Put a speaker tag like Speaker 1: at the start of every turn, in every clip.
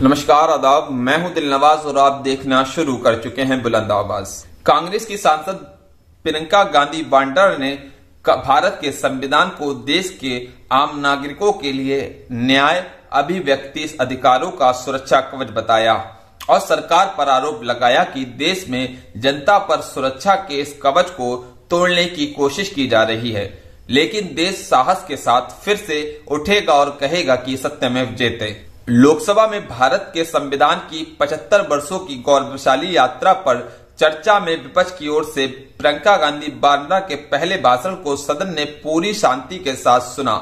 Speaker 1: नमस्कार आदाब, मैं हूं दिलनवाज और आप देखना शुरू कर चुके हैं बुलंद आवाज। कांग्रेस की सांसद प्रियंका गांधी वाड्रा ने भारत के संविधान को देश के आम नागरिकों के लिए न्याय अभिव्यक्ति अधिकारों का सुरक्षा कवच बताया और सरकार पर आरोप लगाया कि देश में जनता पर सुरक्षा के इस कवच को तोड़ने की कोशिश की जा रही है, लेकिन देश साहस के साथ फिर से उठेगा और कहेगा कि सत्यमेव जयते। लोकसभा में भारत के संविधान की 75 वर्षों की गौरवशाली यात्रा पर चर्चा में विपक्ष की ओर से प्रियंका गांधी वाड्रा के पहले भाषण को सदन ने पूरी शांति के साथ सुना।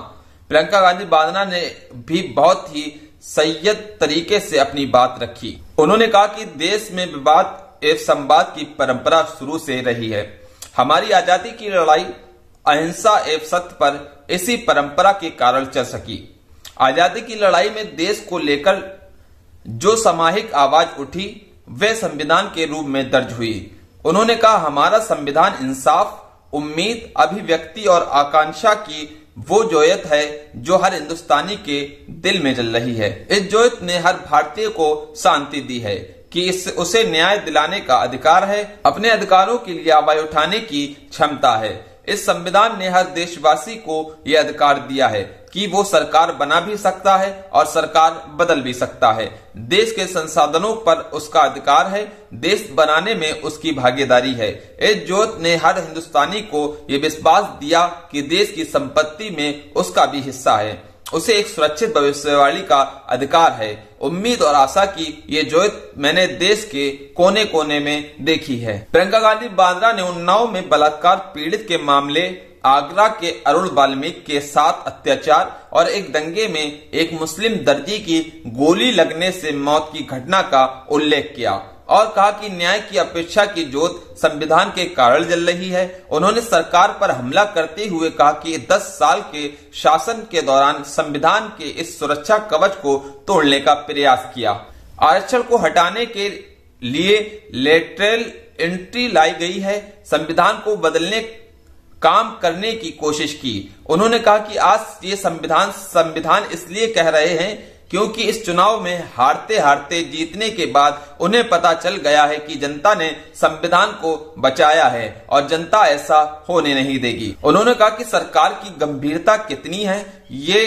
Speaker 1: प्रियंका गांधी वाड्रा ने भी बहुत ही संयत तरीके से अपनी बात रखी। उन्होंने कहा कि देश में विवाद एवं संवाद की परंपरा शुरू से रही है। हमारी आजादी की लड़ाई अहिंसा एवं सत्य पर इसी परंपरा के कारण चल सकी। आजादी की लड़ाई में देश को लेकर जो सामूहिक आवाज उठी वे संविधान के रूप में दर्ज हुई। उन्होंने कहा, हमारा संविधान इंसाफ, उम्मीद, अभिव्यक्ति और आकांक्षा की वो जोयत है जो हर हिंदुस्तानी के दिल में जल रही है। इस जोयत ने हर भारतीय को शांति दी है कि उसे न्याय दिलाने का अधिकार है, अपने अधिकारों के लिए आवाज उठाने की क्षमता है। इस संविधान ने हर देशवासी को यह अधिकार दिया है कि वो सरकार बना भी सकता है और सरकार बदल भी सकता है। देश के संसाधनों पर उसका अधिकार है, देश बनाने में उसकी भागीदारी है। इस जोत ने हर हिंदुस्तानी को यह विश्वास दिया कि देश की संपत्ति में उसका भी हिस्सा है, उसे एक सुरक्षित भविष्यवाणी का अधिकार है। उम्मीद और आशा की ये जोत मैंने देश के कोने कोने में देखी है। प्रियंका गांधी वाड्रा ने उन्नाव में बलात्कार पीड़ित के मामले, आगरा के अरुण वाल्मीकि के साथ अत्याचार और एक दंगे में एक मुस्लिम दर्जी की गोली लगने से मौत की घटना का उल्लेख किया और कहा कि न्याय की अपेक्षा की जोत संविधान के कारण जल रही है। उन्होंने सरकार पर हमला करते हुए कहा कि 10 साल के शासन के दौरान संविधान के इस सुरक्षा कवच को तोड़ने का प्रयास किया। आरक्षण को हटाने के लिए लेटरल एंट्री लाई गई है, संविधान को बदलने काम करने की कोशिश की। उन्होंने कहा कि आज ये संविधान इसलिए कह रहे हैं क्योंकि इस चुनाव में हारते हारते जीतने के बाद उन्हें पता चल गया है कि जनता ने संविधान को बचाया है और जनता ऐसा होने नहीं देगी। उन्होंने कहा कि सरकार की गंभीरता कितनी है ये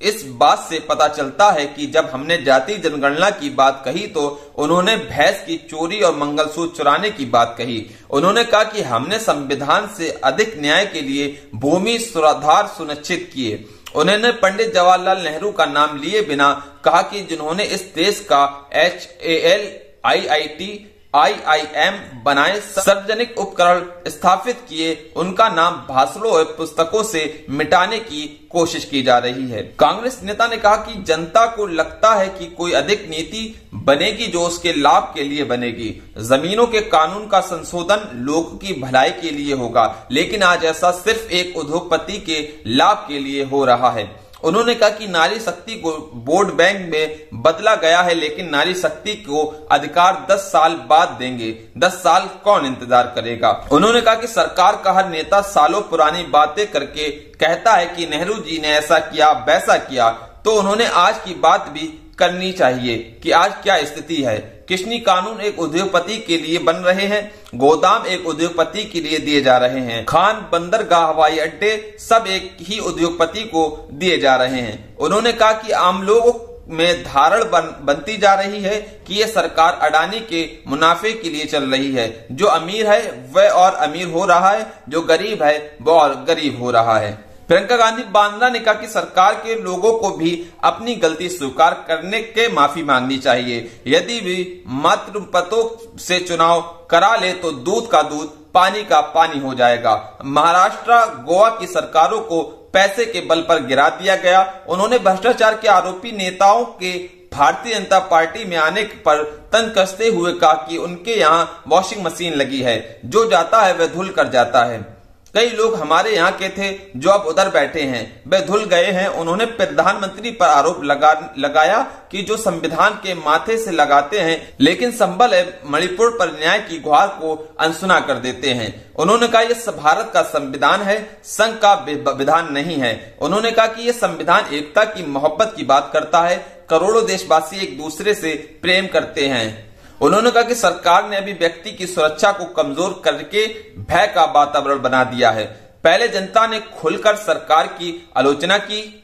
Speaker 1: इस बात से पता चलता है कि जब हमने जाति जनगणना की बात कही तो उन्होंने भैंस की चोरी और मंगलसूत्र चुराने की बात कही। उन्होंने कहा कि हमने संविधान से अधिक न्याय के लिए भूमि सुधार सुनिश्चित किए। उन्होंने पंडित जवाहरलाल नेहरू का नाम लिए बिना कहा कि जिन्होंने इस देश का HAL, IIT, IIM बनाए, सार्वजनिक उपकरण स्थापित किए, उनका नाम भाषणों और पुस्तकों से मिटाने की कोशिश की जा रही है। कांग्रेस नेता ने कहा कि जनता को लगता है कि कोई अधिक नीति बनेगी जो उसके लाभ के लिए बनेगी। जमीनों के कानून का संशोधन लोगों की भलाई के लिए होगा, लेकिन आज ऐसा सिर्फ एक उद्योगपति के लाभ के लिए हो रहा है। उन्होंने कहा कि नारी शक्ति को वोट बैंक में बदला गया है, लेकिन नारी शक्ति को अधिकार 10 साल बाद देंगे। 10 साल कौन इंतजार करेगा। उन्होंने कहा कि सरकार का हर नेता सालों पुरानी बातें करके कहता है कि नेहरू जी ने ऐसा किया वैसा किया, तो उन्होंने आज की बात भी करनी चाहिए कि आज क्या स्थिति है। कृषि कानून एक उद्योगपति के लिए बन रहे हैं, गोदाम एक उद्योगपति के लिए दिए जा रहे हैं, खान, बंदरगाह, हवाई अड्डे सब एक ही उद्योगपति को दिए जा रहे हैं। उन्होंने कहा कि आम लोगों में धारण बनती जा रही है कि ये सरकार अडानी के मुनाफे के लिए चल रही है। जो अमीर है वह और अमीर हो रहा है, जो गरीब है वह और गरीब हो रहा है। प्रियंका गांधी वाड्रा ने कहा कि सरकार के लोगों को भी अपनी गलती स्वीकार करने के माफी मांगनी चाहिए। यदि भी मातृपतों से चुनाव करा ले तो दूध का दूध, पानी का पानी हो जाएगा। महाराष्ट्र, गोवा की सरकारों को पैसे के बल पर गिरा दिया गया। उन्होंने भ्रष्टाचार के आरोपी नेताओं के भारतीय जनता पार्टी में आने पर तंज कसते हुए कहा कि उनके यहाँ वॉशिंग मशीन लगी है, जो जाता है वह धुल कर जाता है। कई लोग हमारे यहाँ के थे जो अब उधर बैठे हैं, वे धुल गए हैं। उन्होंने प्रधानमंत्री पर आरोप लगाया कि जो संविधान के माथे से लगाते हैं लेकिन संबल है मणिपुर पर न्याय की गुहार को अनसुना कर देते हैं। उन्होंने कहा यह भारत का संविधान है, संघ का विधान नहीं है। उन्होंने कहा कि यह संविधान एकता की मोहब्बत की बात करता है, करोड़ों देशवासी एक दूसरे से प्रेम करते हैं। उन्होंने कहा कि सरकार ने अभी व्यक्ति की सुरक्षा को कमजोर करके भय का वातावरण बना दिया है। पहले जनता ने खुलकर सरकार की आलोचना की,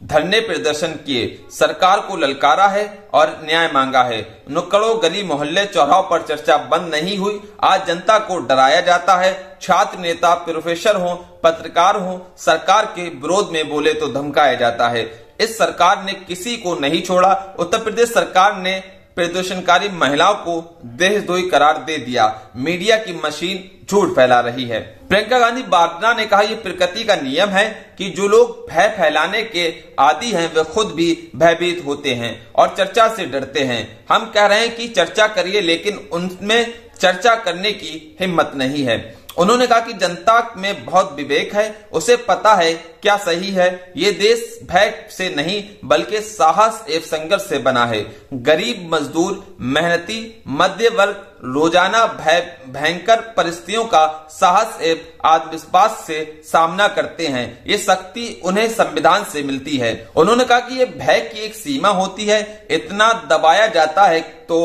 Speaker 1: धरने प्रदर्शन किए, सरकार को ललकारा है और न्याय मांगा है। नुक्कड़ों, गली मोहल्ले, चौराहों पर चर्चा बंद नहीं हुई। आज जनता को डराया जाता है। छात्र नेता, प्रोफेसर हो, पत्रकार हो, सरकार के विरोध में बोले तो धमकाया जाता है। इस सरकार ने किसी को नहीं छोड़ा। उत्तर प्रदेश सरकार ने प्रदर्शनकारी महिलाओं को देशद्रोही करार दे दिया। मीडिया की मशीन झूठ फैला रही है। प्रियंका गांधी वाड्रा ने कहा, यह प्रकृति का नियम है कि जो लोग भय फैलाने के आदी हैं वे खुद भी भयभीत होते हैं और चर्चा से डरते हैं। हम कह रहे हैं कि चर्चा करिए, लेकिन उनमें चर्चा करने की हिम्मत नहीं है। उन्होंने कहा कि जनता में बहुत विवेक है, उसे पता है क्या सही है। ये देश भय से नहीं बल्कि साहस एवं संघर्ष से बना है। गरीब, मजदूर, मेहनती, मध्य वर्ग रोजाना भयंकर परिस्थितियों का साहस एवं आत्मविश्वास से सामना करते हैं। ये शक्ति उन्हें संविधान से मिलती है। उन्होंने कहा कि ये भय की एक सीमा होती है, इतना दबाया जाता है तो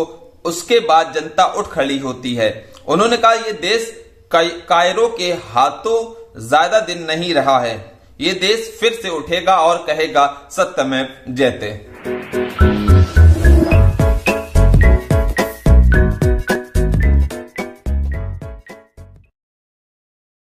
Speaker 1: उसके बाद जनता उठ खड़ी होती है। उन्होंने कहा ये देश कायरों के हाथों ज्यादा दिन नहीं रहा है। ये देश फिर से उठेगा और कहेगा सत्यमेव जयते।